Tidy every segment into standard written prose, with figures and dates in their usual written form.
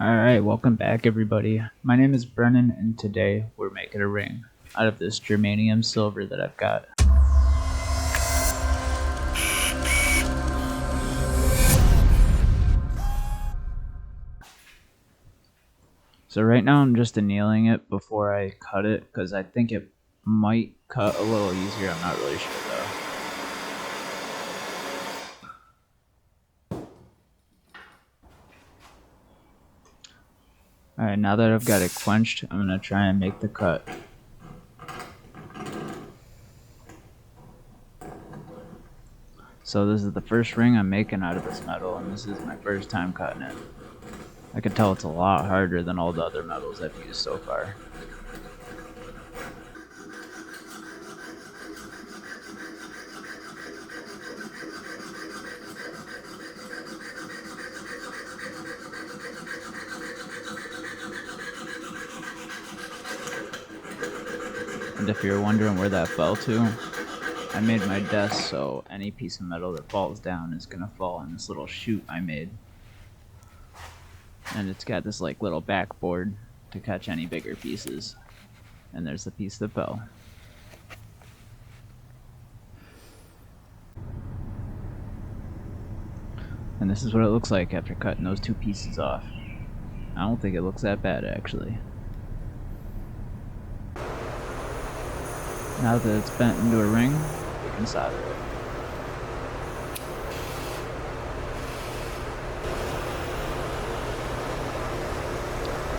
Alright, welcome back everybody. My name is Brennan and today we're making a ring out of this germanium silver that I've got. So right now I'm just annealing it before I cut it because I think it might cut a little easier. I'm not really sure though. Alright, now that I've got it quenched, I'm going to try and make the cut. So this is the first ring I'm making out of this metal, and this is my first time cutting it. I can tell it's a lot harder than all the other metals I've used so far. And if you're wondering where that fell to, I made my desk so any piece of metal that falls down is gonna fall in this little chute I made. And it's got this like little backboard to catch any bigger pieces. And there's the piece that fell. And this is what it looks like after cutting those two pieces off. I don't think it looks that bad actually. Now that it's bent into a ring, we can solder it.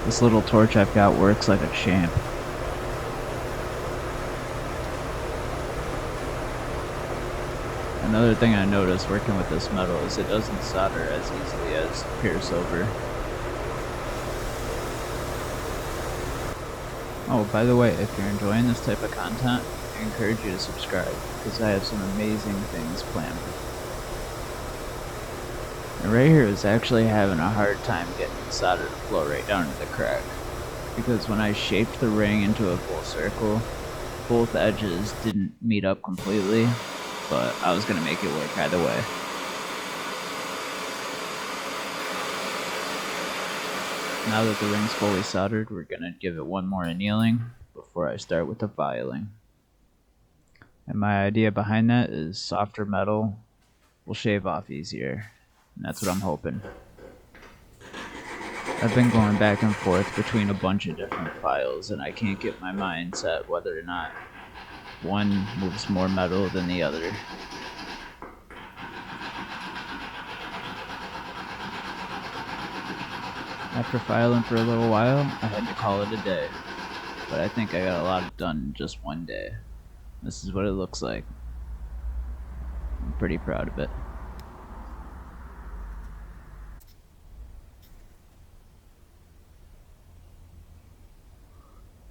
This little torch I've got works like a champ. Another thing I noticed working with this metal is it doesn't solder as easily as pure silver. Oh, by the way, if you're enjoying this type of content, I encourage you to subscribe, because I have some amazing things planned. And right here is actually having a hard time getting the solder to flow right down into the crack, because when I shaped the ring into a full circle, both edges didn't meet up completely, but I was going to make it work either way. Now that the ring's fully soldered, we're going to give it one more annealing before I start with the filing. And my idea behind that is softer metal will shave off easier, and that's what I'm hoping. I've been going back and forth between a bunch of different files, and I can't get my mind set whether or not one moves more metal than the other. After filing for a little while, I had to call it a day, but I think I got a lot done in just one day. This is what it looks like. I'm pretty proud of it.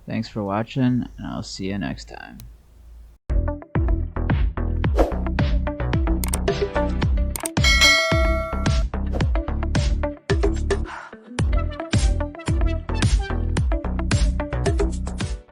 Thanks for watching, and I'll see you next time.